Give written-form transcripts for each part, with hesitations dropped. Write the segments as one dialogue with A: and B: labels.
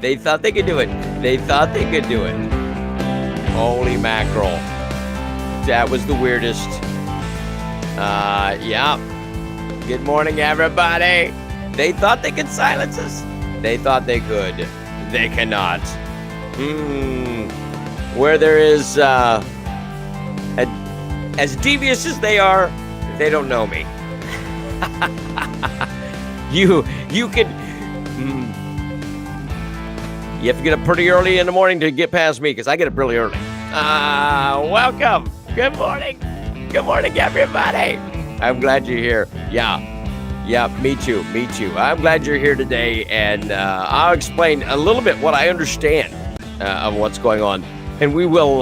A: They thought they could do it. They thought they could do it. Holy mackerel. That was the weirdest. Yeah. Good morning, everybody. They thought they could silence us. They thought they could. They cannot. Where there is, as devious as they are, they don't know me. You could... You have to get up pretty early in the morning to get past me, because I get up really early. Welcome. Good morning. Good morning, everybody. I'm glad you're here. Yeah, me too. I'm glad you're here today, and I'll explain a little bit what I understand of what's going on, and we will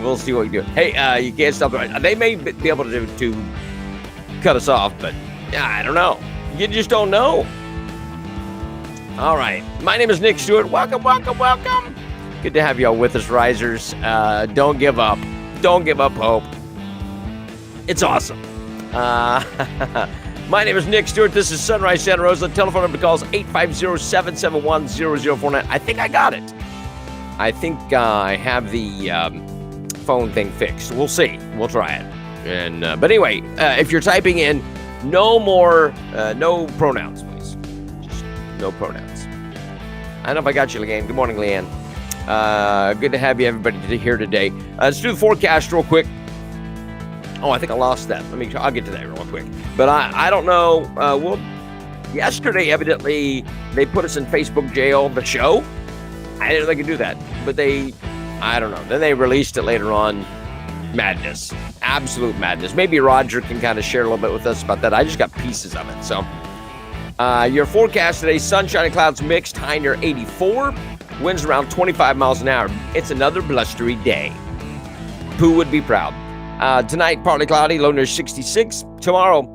A: we'll see what we do. Hey, you can't stop. They may be able to cut us off, but I don't know. You just don't know. All right. My name is Nick Stewart. Welcome. Good to have y'all with us, risers. Don't give up. Don't give up hope. It's awesome. My name is Nick Stewart. This is Sunrise Santa Rosa. The telephone number calls 850-771-0049. I think I got it. I think I have the phone thing fixed. We'll see. We'll try it. And but anyway, if you're typing in, no pronouns, please. Just no pronouns. I don't know if I got you, Leanne. Good morning, Leanne. Good to have you, everybody, here today. Let's do the forecast real quick. Oh, I think I lost that. I'll get to that real quick. But I don't know. Yesterday, evidently, they put us in Facebook jail, the show. I didn't know they could do that. But I don't know. Then they released it later on. Madness. Absolute madness. Maybe Roger can kind of share a little bit with us about that. I just got pieces of it. So, your forecast today, sunshine and clouds mixed, high near 84. Winds around 25 miles an hour. It's another blustery day. Who would be proud? Tonight, partly cloudy, low near 66. Tomorrow,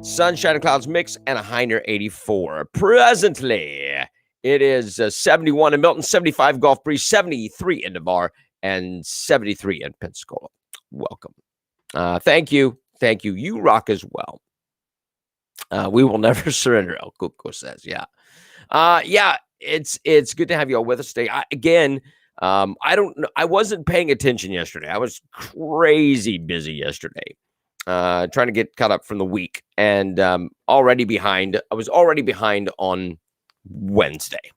A: sunshine and clouds mix and a high near 84. Presently, it is 71 in Milton, 75 Gulf Breeze, 73 in Navarre, and 73 in Pensacola. Welcome. Thank you. You rock as well. We will never surrender, El Cuco says. Yeah. It's good to have you all with us today. I don't know. I wasn't paying attention yesterday. I was crazy busy yesterday, trying to get caught up from the week, and already behind. I was already behind on Wednesday.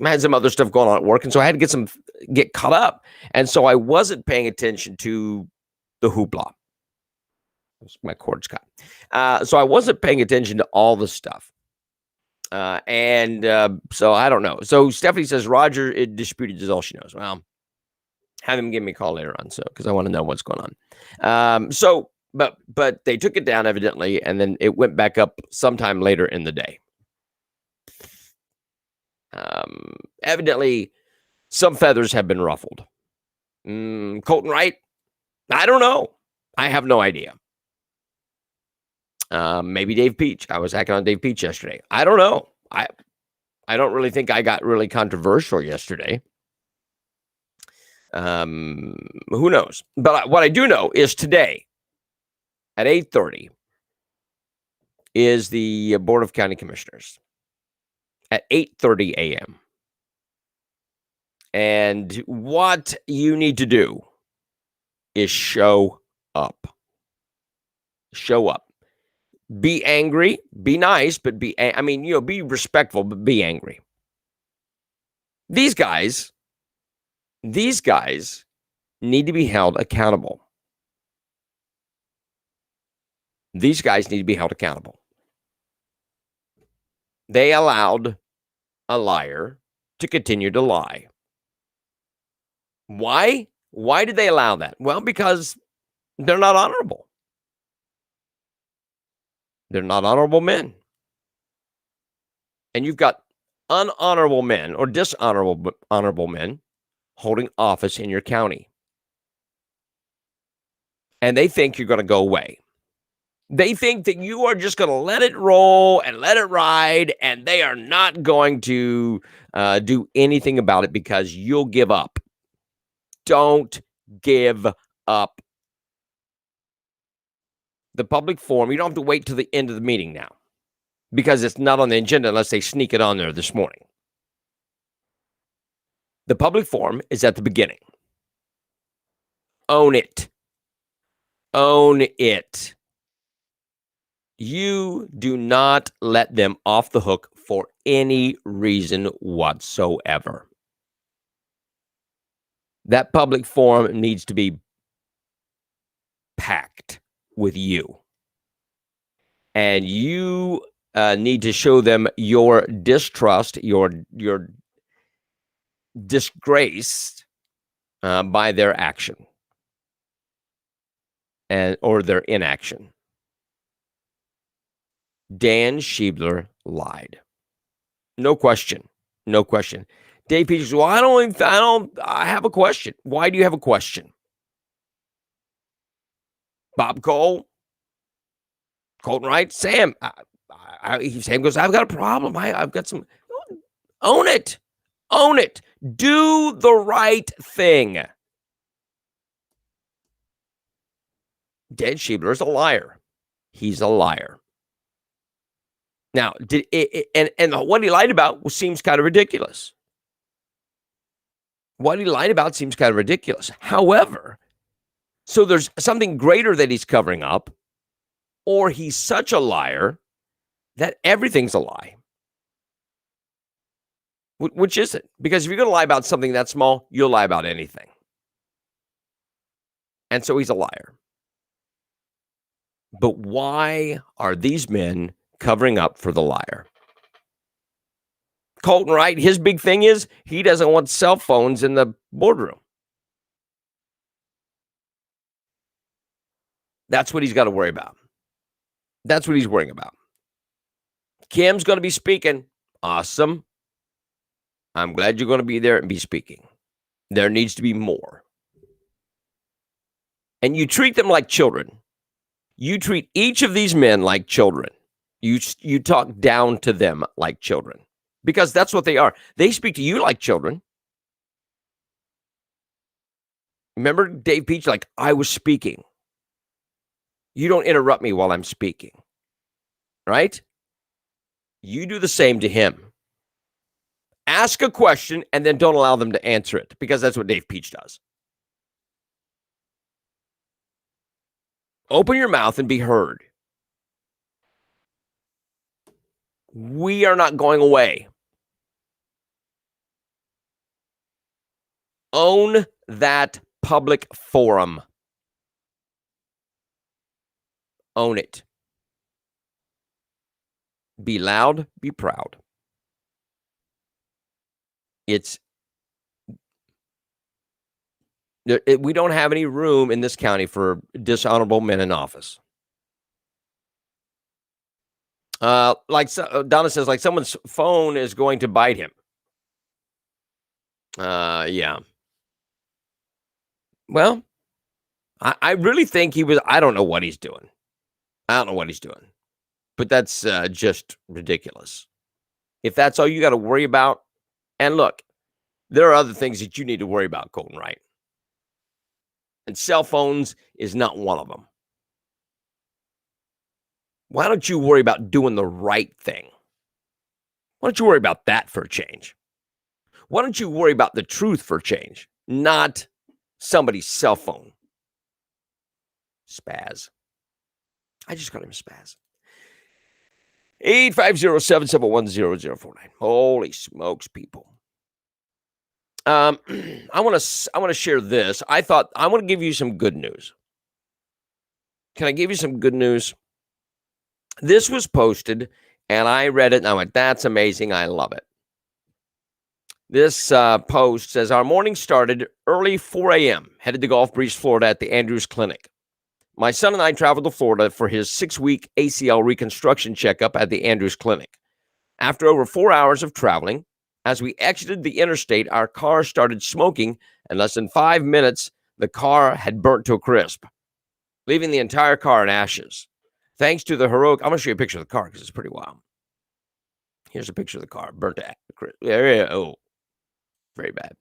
A: I had some other stuff going on at work, and so I had to get caught up, and so I wasn't paying attention to the hoopla. My cord's cut, so I wasn't paying attention to all the stuff. So I don't know. So Stephanie says Roger disputed is all she knows. Well, have him give me a call later on, so because I want to know what's going on. But they took it down evidently, and then it went back up sometime later in the day. Evidently, some feathers have been ruffled. Colton Wright? I don't know. I have no idea. Maybe Dave Peach. I was hacking on Dave Peach yesterday. I don't know. I don't really think I got really controversial yesterday. Who knows? But what I do know is today at 8:30 is the Board of County Commissioners at 8:30 a.m. And what you need to do is show up. Show up. Be angry, be nice, but be respectful, but be angry. These guys need to be held accountable. These guys need to be held accountable. They allowed a liar to continue to lie. Why? Why did they allow that? Well, because they're not honorable. They're not honorable men. And you've got unhonorable men or dishonorable men holding office in your county. And they think you're going to go away. They think that you are just going to let it roll and let it ride, and they are not going to do anything about it because you'll give up. Don't give up. The public forum, you don't have to wait till the end of the meeting now because it's not on the agenda unless they sneak it on there this morning. The public forum is at the beginning. Own it. Own it. You do not let them off the hook for any reason whatsoever. That public forum needs to be packed with you. And you need to show them your distrust, your disgrace by their action or their inaction. Dan Schiebler lied. No question. No question. Dave Peach says, well, I have a question. Why do you have a question? Bob Cole, Colton Wright, Sam. Sam goes, I've got a problem. I've got some. Own it. Own it. Do the right thing. Dan Schiebler is a liar. He's a liar. Now, and what he lied about seems kind of ridiculous. What he lied about seems kind of ridiculous. However, so there's something greater that he's covering up, or he's such a liar that everything's a lie. Which is it? Because if you're going to lie about something that small, you'll lie about anything. And so he's a liar. But why are these men covering up for the liar? Colton Wright, his big thing is he doesn't want cell phones in the boardroom. That's what he's got to worry about. That's what he's worrying about. Kim's going to be speaking. Awesome. I'm glad you're going to be there and be speaking. There needs to be more. And you treat them like children. You treat each of these men like children. You talk down to them like children because that's what they are. They speak to you like children. Remember Dave Peach, like, I was speaking. You don't interrupt me while I'm speaking. Right? You do the same to him. Ask a question and then don't allow them to answer it because that's what Dave Peach does. Open your mouth and be heard. We are not going away. Own that public forum. Own it. Be loud, be proud. We don't have any room in this county for dishonorable men in office. Donna says, like someone's phone is going to bite him. Yeah. Well, I really think I don't know what he's doing. I don't know what he's doing. But that's just ridiculous. if that's all you got to worry about, and look, there are other things that you need to worry about, Colton, right? And cell phones is not one of them. Why don't you worry about doing the right thing? Why don't you worry about that for a change? Why don't you worry about the truth for a change, not somebody's cell phone? Spaz. I just call him Spaz. 850-771-0049. Holy smokes, people. I want to share this. I want to give you some good news. Can I give you some good news? This was posted, and I read it, and I went, that's amazing. I love it. This post says, our morning started early 4 a.m., headed to Gulf Breeze, Florida at the Andrews Clinic. My son and I traveled to Florida for his 6-week ACL reconstruction checkup at the Andrews Clinic. After over 4 hours of traveling, as we exited the interstate, our car started smoking. In less than 5 minutes, the car had burnt to a crisp, leaving the entire car in ashes. Thanks to the heroic, I'm going to show you a picture of the car because it's pretty wild. Here's a picture of the car, burnt to crisp. Oh, very bad.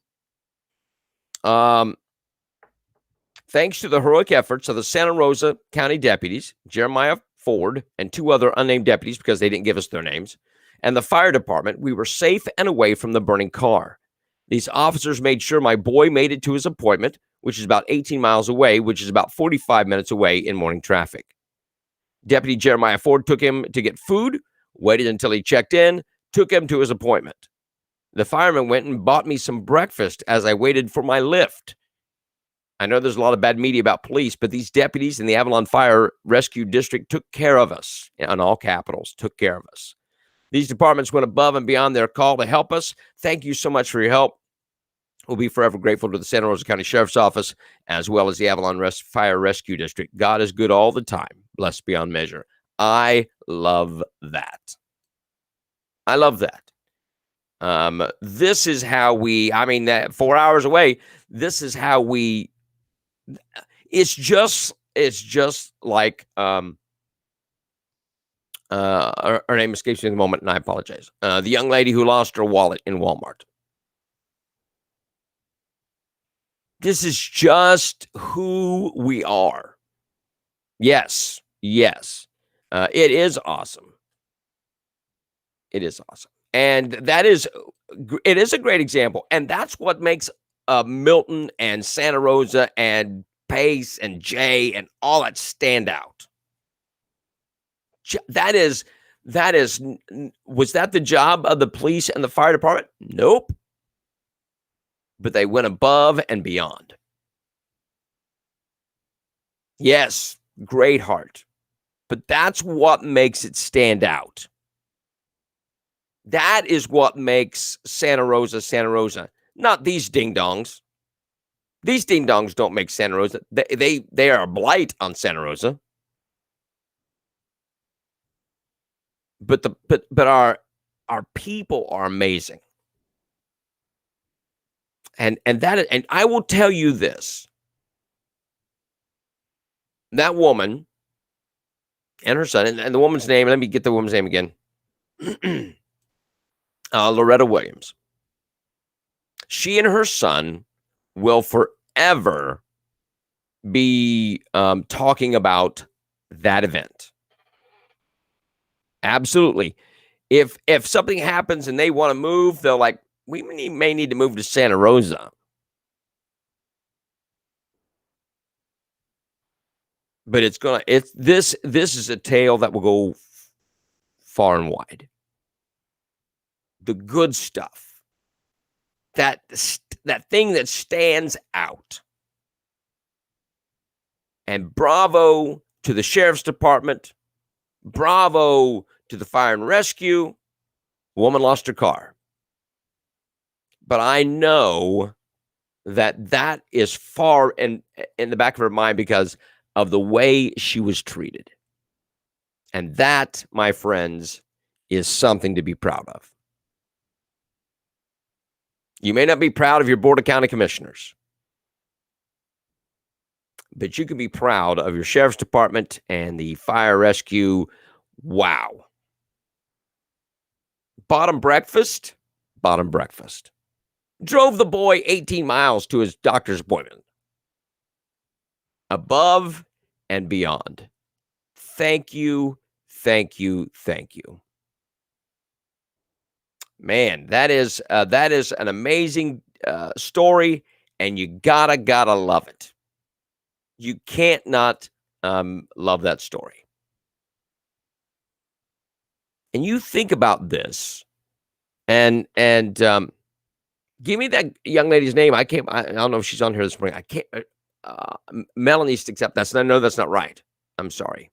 A: Thanks to the heroic efforts of the Santa Rosa County deputies, Jeremiah Ford, and 2 other unnamed deputies because they didn't give us their names, and the fire department, we were safe and away from the burning car. These officers made sure my boy made it to his appointment, which is about 18 miles away, which is about 45 minutes away in morning traffic. Deputy Jeremiah Ford took him to get food, waited until he checked in, took him to his appointment. The fireman went and bought me some breakfast as I waited for my lift. I know there's a lot of bad media about police, but these deputies in the Avalon Fire Rescue District took care of us, on all capitals, took care of us. These departments went above and beyond their call to help us. Thank you so much for your help. We'll be forever grateful to the Santa Rosa County Sheriff's Office, as well as the Avalon Fire Rescue District. God is good all the time. Blessed beyond measure. I love that. I love that. This is how we, 4 hours away, this is how we, it's just like, her name escapes me in the moment, and I apologize. The young lady who lost her wallet in Walmart. This is just who we are. Yes. It is awesome. It is awesome. And it is a great example. And that's what makes Milton and Santa Rosa and Pace and Jay and all that stand out. Was that the job of the police and the fire department? Nope. But they went above and beyond. Yes, great heart. But that's what makes it stand out. That is what makes Santa Rosa, not these ding-dongs. These ding-dongs don't make Santa Rosa. They are a blight on Santa Rosa. But our people are amazing. And I will tell you this. That woman and her son, and the woman's name, let me get the woman's name again. Loretta Williams. She and her son will forever be talking about that event. Absolutely. If something happens and they want to move, they're like, we may need to move to Santa Rosa. But this is a tale that will go far and wide. The good stuff. That thing that stands out. And bravo to the sheriff's department. Bravo to the fire and rescue. Woman lost her car. But I know that is far in the back of her mind because of the way she was treated. And that, my friends, is something to be proud of. You may not be proud of your Board of County Commissioners, but you can be proud of your Sheriff's Department and the fire rescue. Wow. Bottom breakfast. Bottom breakfast. Drove the boy 18 miles to his doctor's appointment. Above and beyond. Thank you, thank you, thank you. Man, that is an amazing story, and you gotta love it. You can't not love that story. And you think about this, and give me that young lady's name. I don't know if she's on here this morning. I can't. Melanie sticks up. No, that's not right. I'm sorry.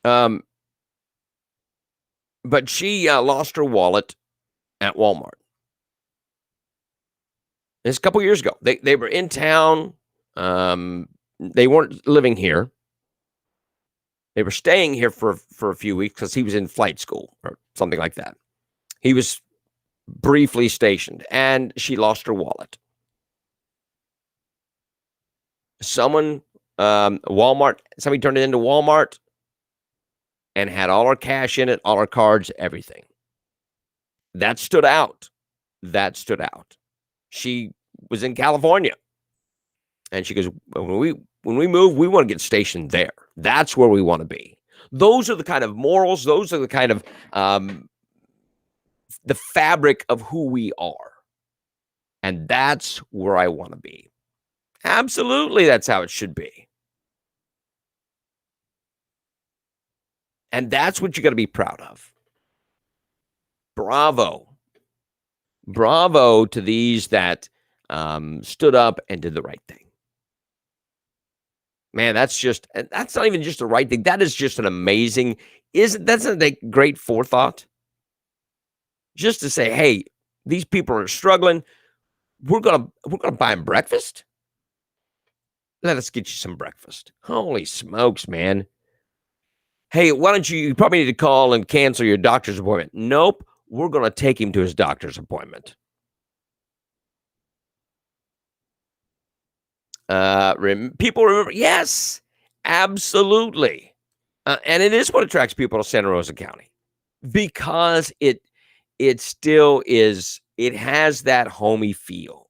A: But she lost her wallet at Walmart. It's a couple years ago. They were in town. They weren't living here. They were staying here for a few weeks because he was in flight school or something like that. He was briefly stationed, and she lost her wallet. Somebody turned it into Walmart and had all her cash in it, all her cards, everything. That stood out. She was in California, and she goes, when we move, we want to get stationed there. That's where we want to be. Those are the kind of morals. Those are the kind of the fabric of who we are. And that's where I want to be. Absolutely, that's how it should be. And that's what you got to be proud of. Bravo. Bravo to these that stood up and did the right thing. Man, that's not even just the right thing. That is just an amazing, that's a great forethought? Just to say, hey, these people are struggling. We're gonna buy them breakfast. Let us get you some breakfast. Holy smokes, man. Hey, why don't you probably need to call and cancel your doctor's appointment. Nope, we're going to take him to his doctor's appointment. People remember, yes, absolutely. And it is what attracts people to Santa Rosa County, because it still is, it has that homey feel.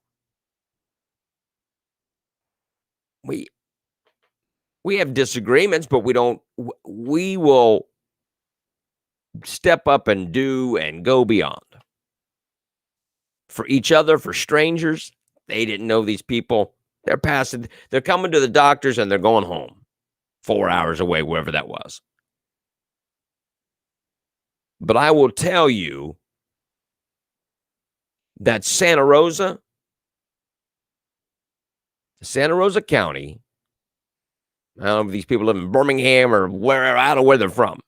A: We have disagreements, but we will step up and do and go beyond. For each other, for strangers, they didn't know these people. They're coming to the doctors and they're going home 4 hours away, wherever that was. But I will tell you that Santa Rosa County, I don't know if these people live in Birmingham or wherever, I don't know where they're from.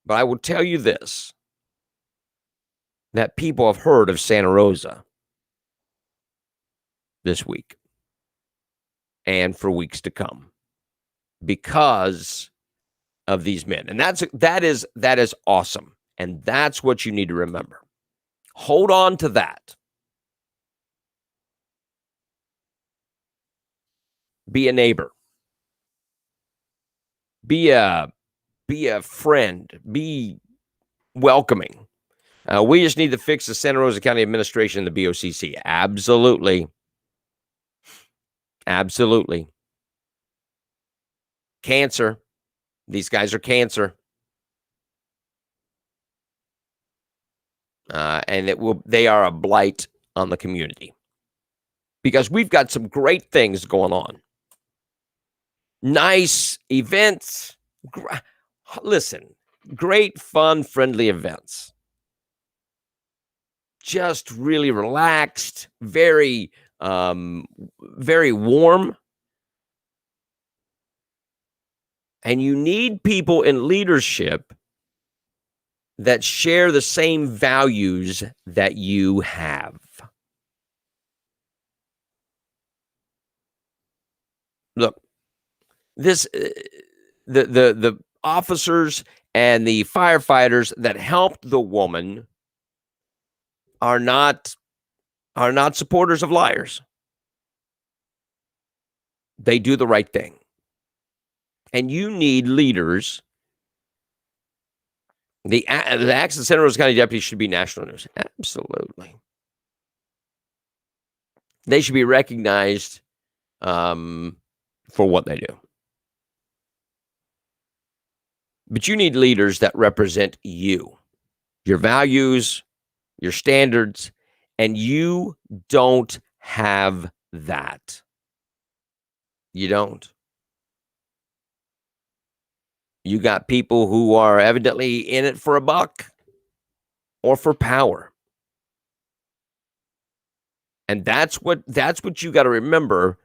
A: But I will tell you this, that people have heard of Santa Rosa this week and for weeks to come because of these men. And that is awesome. And that's what you need to remember. Hold on to that. Be a neighbor. Be a friend. Be welcoming. We just need to fix the Santa Rosa County administration and the BOCC. Absolutely. Absolutely. Cancer. These guys are cancer. And they are a blight on the community. Because we've got some great things going on. Nice events. Listen, great, fun, friendly events. Just really relaxed, very, very warm. And you need people in leadership that share the same values that you have. Look, the officers and the firefighters that helped the woman are not supporters of liars. They do the right thing. And you need leaders The acts of Santa Rosa County deputies should be national news. Absolutely. They should be recognized for what they do. But you need leaders that represent you, your values, your standards, and you don't have that. You don't. You got people who are evidently in it for a buck or for power. And that's what you got to remember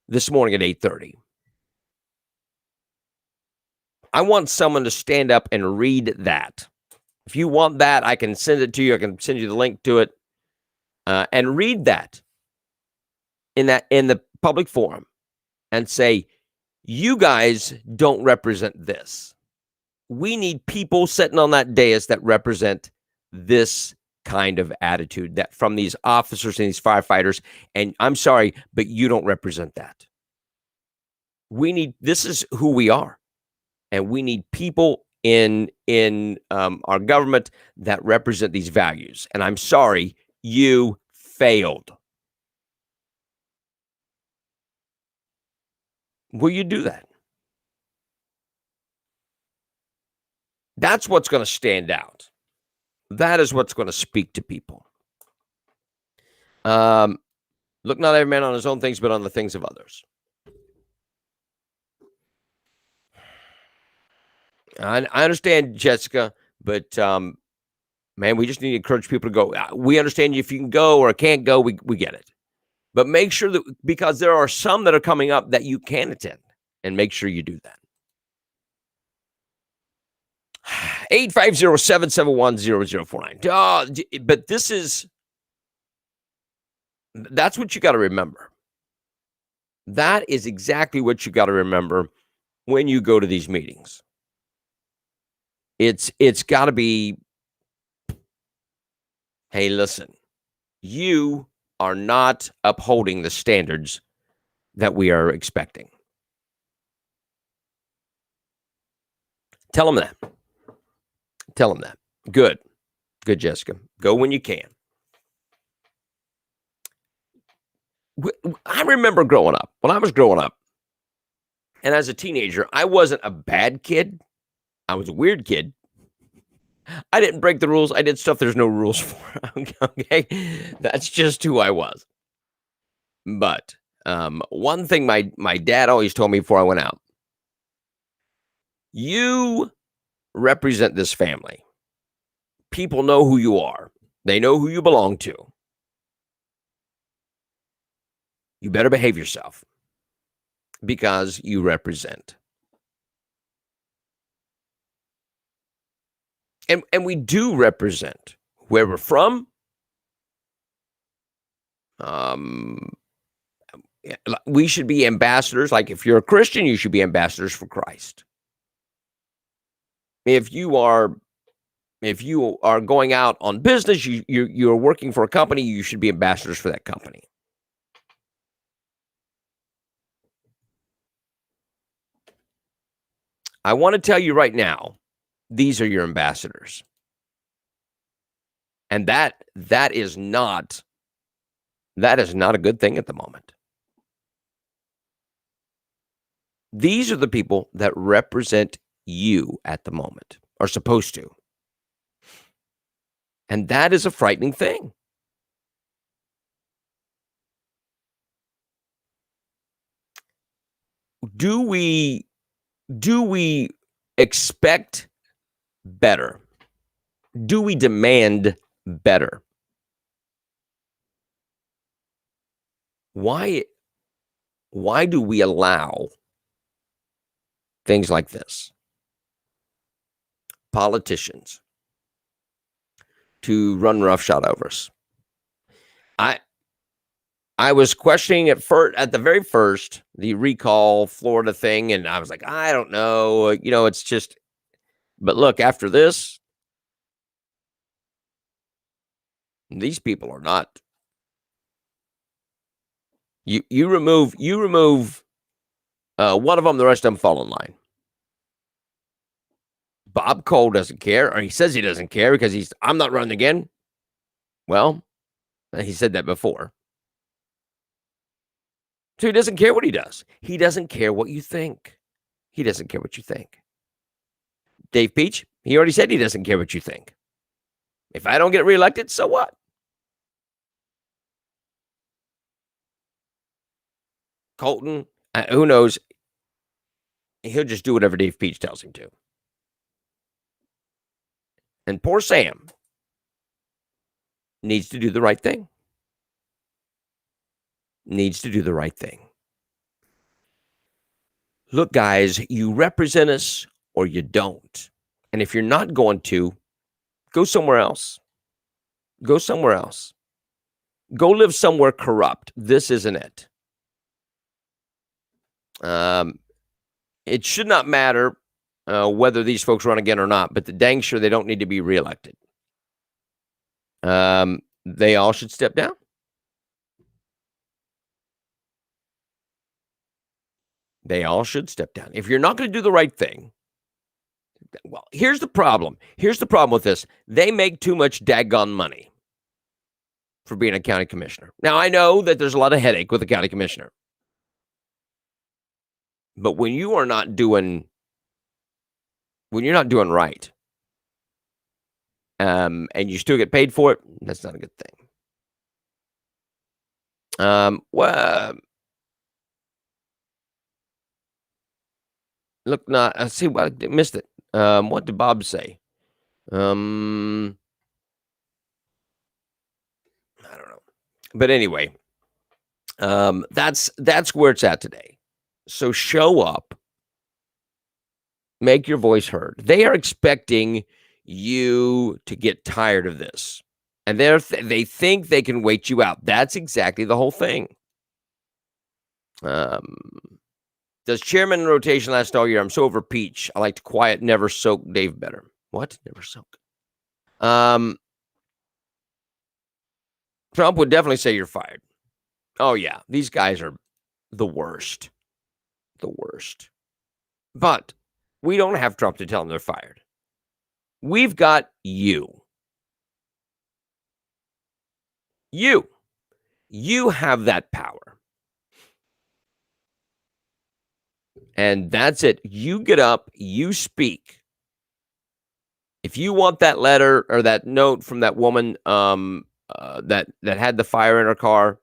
A: this morning at 8:30. I want someone to stand up and read that. If you want that, I can send it to you. I can send you the link to it, and read that in the public forum and say, you guys don't represent this. We need people sitting on that dais that represent this kind of attitude that from these officers and these firefighters. And I'm sorry, but you don't represent that. This is who we are. And we need people in our government that represent these values. And I'm sorry, you failed. Will you do that? That's what's going to stand out. That is what's going to speak to people. Look, not every man on his own things, but on the things of others. I understand, Jessica, but man, we just need to encourage people to go. We understand if you can go or can't go, we get it. But make sure that, because there are some that are coming up that you can attend, and make sure you do that. 850-771-0049. But that's what you got to remember. That is exactly what you got to remember when you go to these meetings. It's got to be, hey, listen, you are not upholding the standards that we are expecting. Tell them that. Tell them that. Good, Jessica. Go when you can. I remember when I was growing up, and as a teenager, I wasn't a bad kid. I was a weird kid. I didn't break the rules. I did stuff there's no rules for. Okay? That's just who I was. But one thing my dad always told me before I went out, you represent this family. People know who you are. They know who you belong to. You better behave yourself because you represent. And we do represent where we're from. We should be ambassadors. Like if you're a Christian, you should be ambassadors for Christ. If you are going out on business, you're working for a company, you should be ambassadors for that company. I want to tell you right now, these are your ambassadors. And that is not a good thing at the moment. These are the people that represent you at the moment, are supposed to. And that is a frightening thing. Do we expect better? Do we demand better? Why do we allow things like this? Politicians to run roughshod over us. I was questioning at the very first, the recall Florida thing, and I was like, I don't know, it's just. But look, after this, these people are not. You remove one of them, the rest of them fall in line. Bob Cole doesn't care, or he says he doesn't care because I'm not running again. Well, he said that before. So he doesn't care what he does. He doesn't care what you think. He doesn't care what you think. Dave Peach, he already said he doesn't care what you think. If I don't get reelected, so what? Colton, who knows? He'll just do whatever Dave Peach tells him to. And poor Sam needs to do the right thing. Needs to do the right thing. Look, guys, you represent us or you don't. And if you're not going to, go somewhere else. Go somewhere else. Go live somewhere corrupt. This isn't it. It should not matter whether these folks run again or not, but the dang sure they don't need to be reelected. They all should step down. They all should step down. If you're not going to do the right thing, well, here's the problem. Here's the problem with this. They make too much daggone money for being a county commissioner. Now, I know that there's a lot of headache with a county commissioner. But when you're not doing right, and you still get paid for it, that's not a good thing. Look, I see what I missed it. What did Bob say? I don't know. But anyway, that's where it's at today. So show up, make your voice heard. They are expecting you to get tired of this, and they think they can wait you out. That's exactly the whole thing. Does chairman in rotation last all year? I'm so over Peach. I like to quiet, never soak Dave better. What? Never soak. Trump would definitely say you're fired. Oh, yeah. These guys are the worst. The worst. But we don't have Trump to tell them they're fired. We've got you. You have that power. And that's it. You get up, you speak. If you want that letter or that note from that woman that had the fire in her car,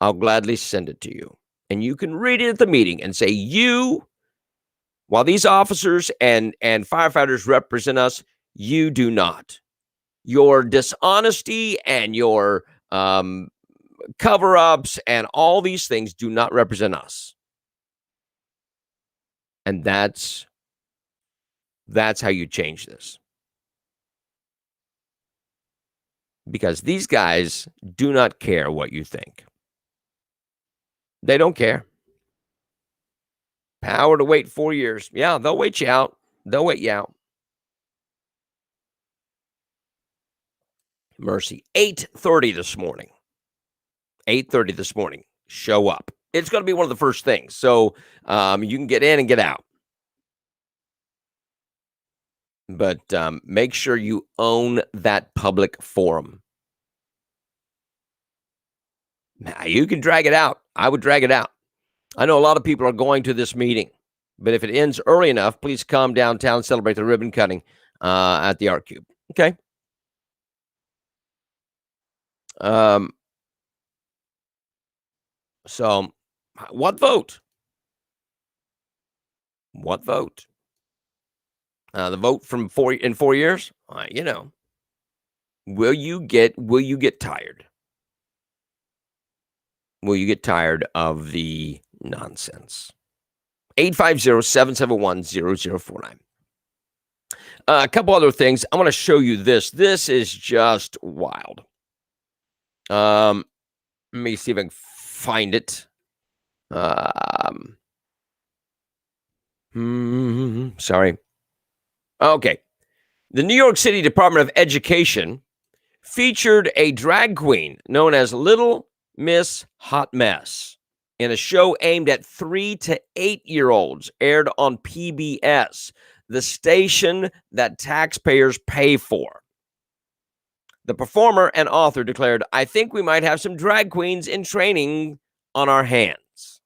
A: I'll gladly send it to you. And you can read it at the meeting and say, while these officers and firefighters represent us, you do not. Your dishonesty and your cover-ups and all these things do not represent us. And that's how you change this. Because these guys do not care what you think. They don't care. Power to wait 4 years. Yeah, they'll wait you out. They'll wait you out. Mercy. 8:30 this morning. 8:30 this morning. Show up. It's going to be one of the first things. So you can get in and get out. But make sure you own that public forum. Now, you can drag it out. I would drag it out. I know a lot of people are going to this meeting. But if it ends early enough, please come downtown and celebrate the ribbon cutting at the Art Cube. Okay. So, what vote? What vote? The vote from 4 years? Will you get tired? Will you get tired of the nonsense? 850-771-0049. A couple other things. I want to show you this. This is just wild. Let me see if I can find it. Sorry. Okay. The New York City Department of Education featured a drag queen known as Little Miss Hot Mess in a show aimed at 3 to 8-year-olds aired on PBS. the station that taxpayers pay for. The performer and author declared, "I think we might have some drag queens in training on our hands."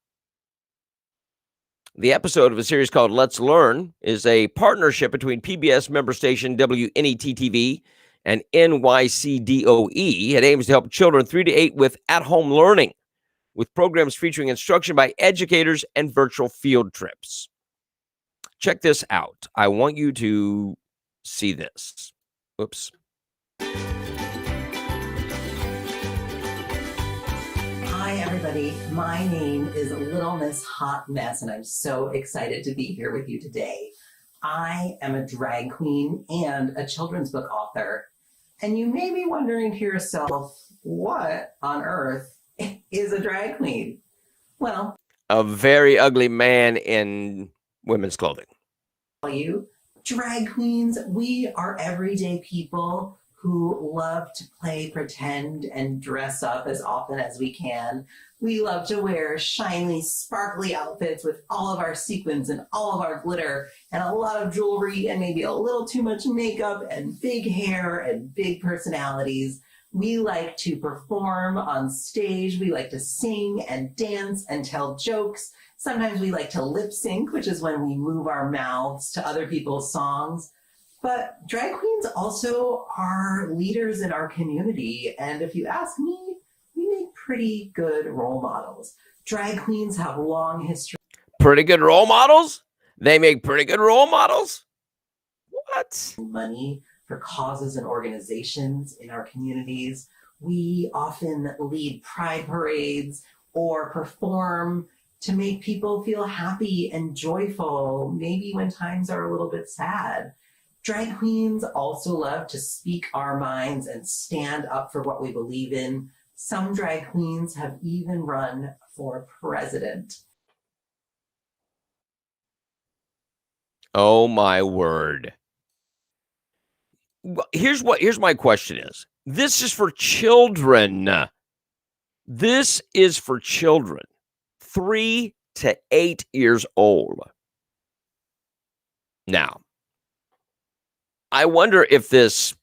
A: The episode of a series called Let's Learn is a partnership between PBS member station WNET-TV and NYCDOE. It aims to help children 3 to 8 with at-home learning, with programs featuring instruction by educators and virtual field trips. Check this out. I want you to see this. Oops.
B: Hi, everybody. My name is Little Miss Hot Mess, and I'm so excited to be here with you today. I am a drag queen and a children's book author. And you may be wondering to yourself, what on earth is a drag queen? Well,
A: a very ugly man in women's clothing.
B: You drag queens, we are everyday people who love to play pretend and dress up as often as we can. We love to wear shiny, sparkly outfits with all of our sequins and all of our glitter and a lot of jewelry and maybe a little too much makeup and big hair and big personalities. We like to perform on stage. We like to sing and dance and tell jokes. Sometimes we like to lip sync, which is when we move our mouths to other people's songs. But drag queens also are leaders in our community. And if you ask me, we make pretty good role models. Drag queens have long history.
A: Pretty good role models? They make pretty good role models? What?
B: Money for causes and organizations in our communities. We often lead pride parades or perform to make people feel happy and joyful, maybe when times are a little bit sad. Drag queens also love to speak our minds and stand up for what we believe in. Some drag queens have even run for president.
A: Oh my word. Here's my question is. This is for children. This is for children 3 to 8 years old. Now, I wonder if this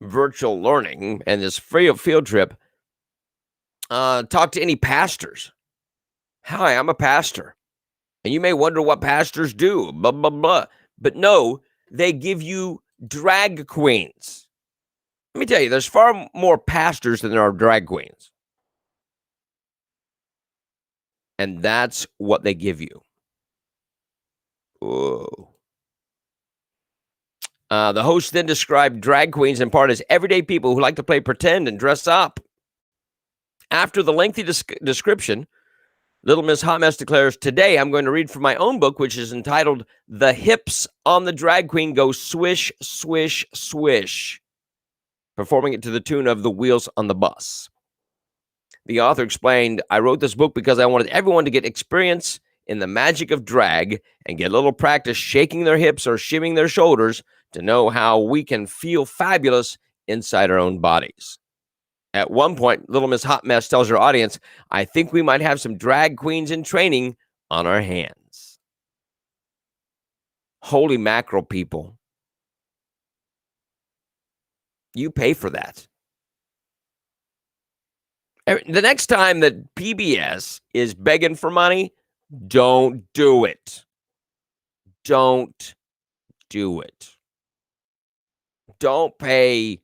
A: virtual learning and this free field trip talk to any pastors. Hi, I'm a pastor. And you may wonder what pastors do, blah, blah, blah. But no, they give you drag queens. Let me tell you, there's far more pastors than there are drag queens. And that's what they give you. Whoa. The host then described drag queens in part as everyday people who like to play pretend and dress up. After the lengthy description, Little Miss Hot Mess declares, "Today I'm going to read from my own book, which is entitled The Hips on the Drag Queen Go Swish, Swish, Swish," performing it to the tune of The Wheels on the Bus. The author explained, "I wrote this book because I wanted everyone to get experience in the magic of drag and get a little practice shaking their hips or shimming their shoulders to know how we can feel fabulous inside our own bodies." At one point, Little Miss Hot Mess tells her audience, "I think we might have some drag queens in training on our hands." Holy mackerel, people. You pay for that. The next time that PBS is begging for money, don't do it. Don't do it. Don't pay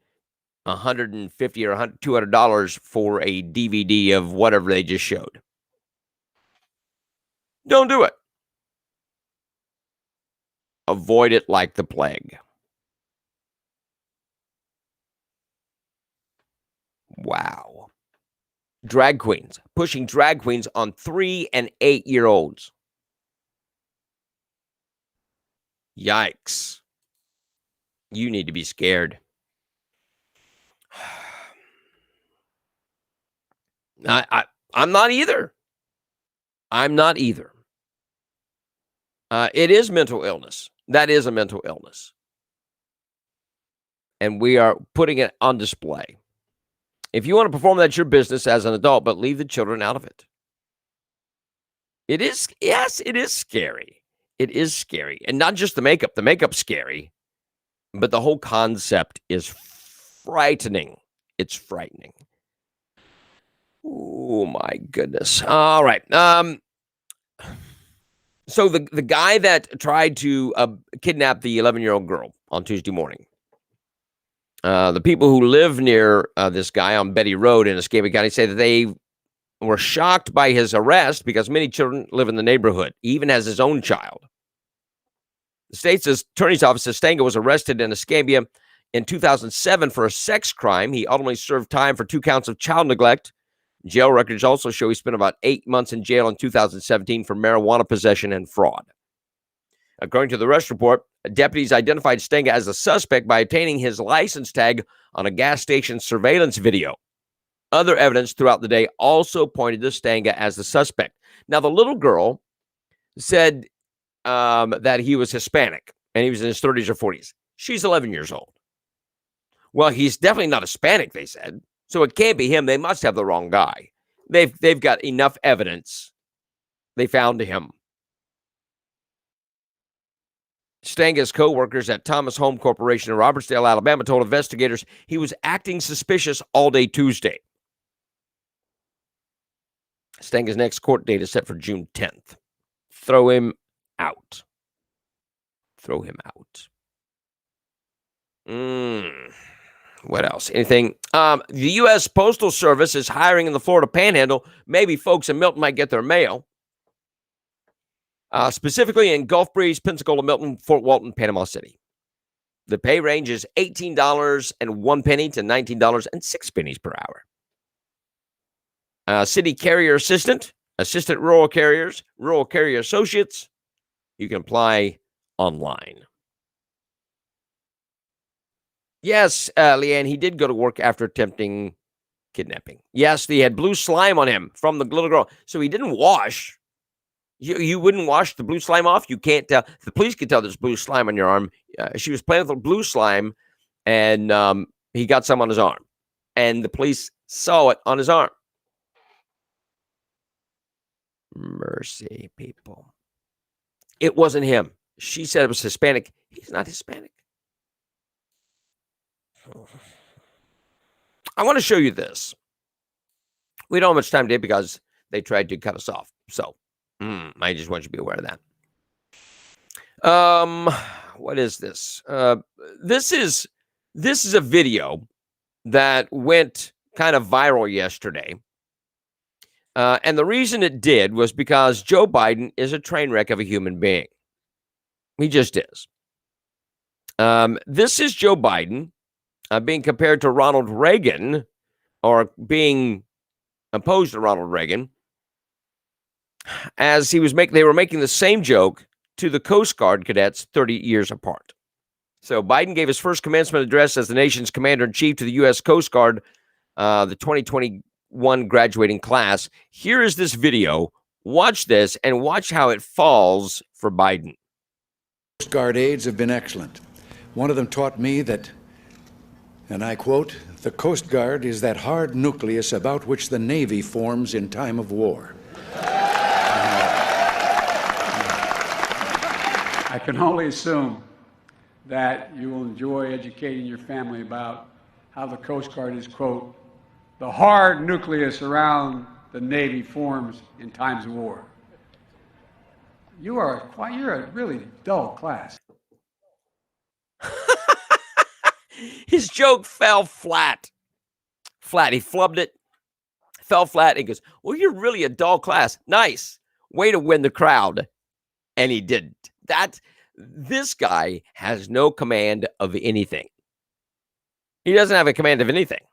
A: $150 or $200 for a DVD of whatever they just showed. Don't do it. Avoid it like the plague. Wow. Drag queens, pushing drag queens on 3 and 8-year-olds. Yikes. You need to be scared. I'm not either. I'm not either. It is mental illness. That is a mental illness. And we are putting it on display. If you want to perform, that's your business as an adult, but leave the children out of it. It is, yes, it is scary. It is scary. And not just the makeup. The makeup's scary, but the whole concept is frightening. It's frightening. Oh, my goodness. All right. So the guy that tried to kidnap the 11-year-old girl on Tuesday morning, the people who live near this guy on Betty Road in Escambia County say that they were shocked by his arrest because many children live in the neighborhood. He even has his own child. The state's attorney's office says Stenga was arrested in Escambia in 2007 for a sex crime. He ultimately served time for 2 counts of child neglect. Jail records also show he spent about 8 months in jail in 2017 for marijuana possession and fraud. According to the arrest report, deputies identified Stenga as a suspect by obtaining his license tag on a gas station surveillance video. Other evidence throughout the day also pointed to Stenga as the suspect. Now, the little girl said that he was Hispanic and he was in his 30s or 40s. She's 11 years old. Well, he's definitely not Hispanic, they said. So it can't be him. They must have the wrong guy. They've got enough evidence. They found him. Stenga's co-workers at Thomas Home Corporation in Robertsdale, Alabama, told investigators he was acting suspicious all day Tuesday. Stenga's next court date is set for June 10th. Throw him out. Throw him out. What else? Anything? The U.S. Postal Service is hiring in the Florida Panhandle. Maybe folks in Milton might get their mail. Specifically in Gulf Breeze, Pensacola, Milton, Fort Walton, Panama City. The pay range is $18.01 to $19.06 per hour. City Carrier Assistant, Assistant Rural Carriers, Rural Carrier Associates. You can apply online. Yes, Leanne, he did go to work after attempting kidnapping. Yes, he had blue slime on him from the little girl. So he didn't wash. You wouldn't wash the blue slime off? You can't tell. The police could tell there's blue slime on your arm. She was playing with the blue slime, and he got some on his arm. And the police saw it on his arm. Mercy, people. It wasn't him. She said it was Hispanic. He's not Hispanic. I want to show you this. We don't have much time today because they tried to cut us off. So I just want you to be aware of that. What is this? This is a video that went kind of viral yesterday. And the reason it did was because Joe Biden is a train wreck of a human being. He just is. This is Joe Biden being compared to Ronald Reagan, or being opposed to Ronald Reagan, as they were making the same joke to the Coast Guard cadets 30 years apart. So Biden gave his first commencement address as the nation's commander-in-chief to the U.S. Coast Guard, the 2021 graduating class. Here is this video. Watch this and watch how it falls for Biden.
C: Coast Guard aides have been excellent. One of them taught me that, and I quote, "The Coast Guard is that hard nucleus about which the Navy forms in time of war."
D: I can only assume that you will enjoy educating your family about how the Coast Guard is, quote, "the hard nucleus around the Navy forms in times of war." You're a really dull class.
A: His joke fell flat. He flubbed it, fell flat. He goes, "Well, you're really a dull class. Nice. Way to win the crowd." And he didn't. This guy has no command of anything. He doesn't have a command of anything.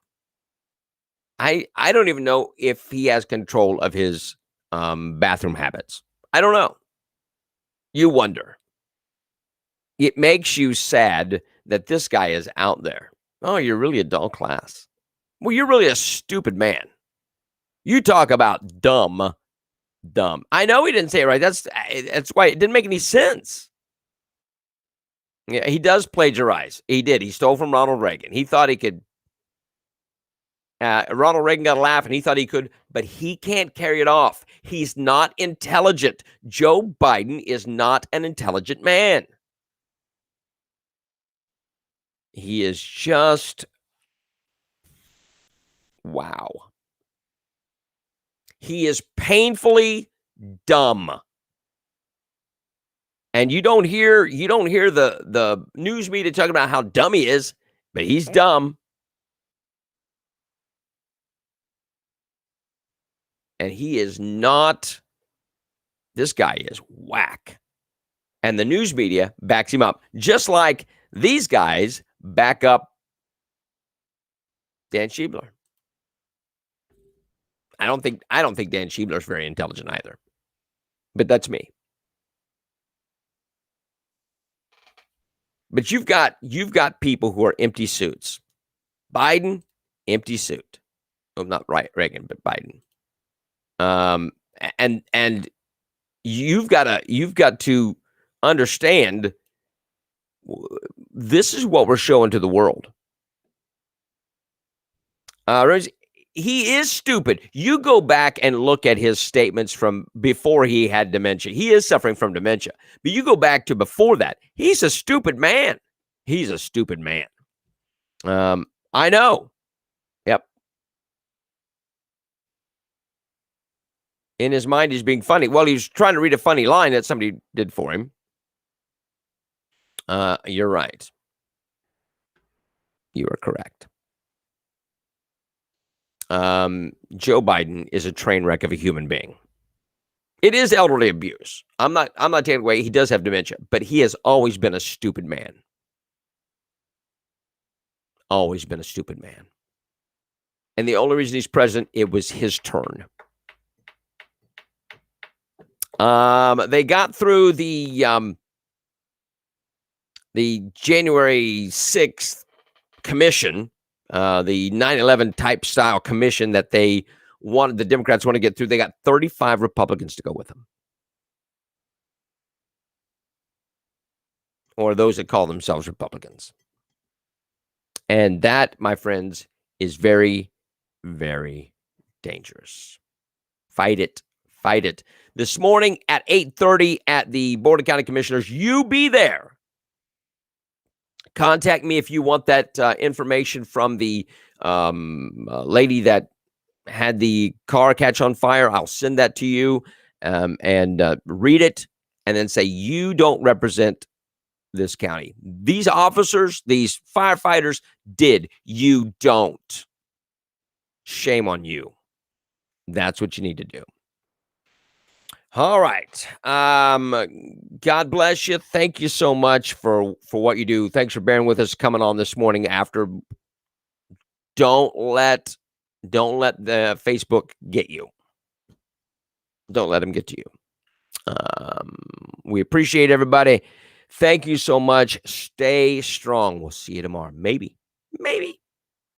A: I don't even know if he has control of his bathroom habits. I don't know. You wonder. It makes you sad that this guy is out there. Oh, you're really a dull class. Well, you're really a stupid man. You talk about dumb. I know he didn't say it right. That's why it didn't make any sense. Yeah, he does plagiarize. He did. He stole from Ronald Reagan. He thought he could Ronald Reagan got a laugh, and he thought he could, but he can't carry it off. He's not intelligent. Joe Biden is not an intelligent man. He is just, wow. He is painfully dumb. And you don't hear the news media talking about how dumb he is, but he's dumb. And he is not, this guy is whack. And the news media backs him up, just like these guys back up Dan Schiebler. I don't think Dan Schiebler is very intelligent either. But that's me. But you've got people who are empty suits. Biden, empty suit. Well, not Reagan, but Biden. And you've got to understand this is what we're showing to the world. He is stupid. You go back and look at his statements from before he had dementia. He is suffering from dementia. But you go back to before that. He's a stupid man. He's a stupid man. I know. Yep. In his mind, he's being funny. Well, he was trying to read a funny line that somebody did for him. You're right. You are correct. Joe Biden is a train wreck of a human being. It is elderly abuse. I'm not taking away. He does have dementia, but he has always been a stupid man. Always been a stupid man. And the only reason he's president, it was his turn. They got through the January 6th commission, the 9/11 type style commission that the Democrats want to get through. They got 35 Republicans to go with them. Or those that call themselves Republicans. And that, my friends, is very, very dangerous. Fight it. Fight it. This morning at 8:30 at the Board of County Commissioners, you be there. Contact me if you want that information from the lady that had the car catch on fire. I'll send that to you and read it and then say, you don't represent this county. These officers, these firefighters did. You don't. Shame on you. That's what you need to do. All right. God bless you. Thank you so much for what you do. Thanks for bearing with us coming on this morning after. Don't let the Facebook get you. Don't let them get to you. We appreciate everybody. Thank you so much. Stay strong. We'll see you tomorrow. Maybe.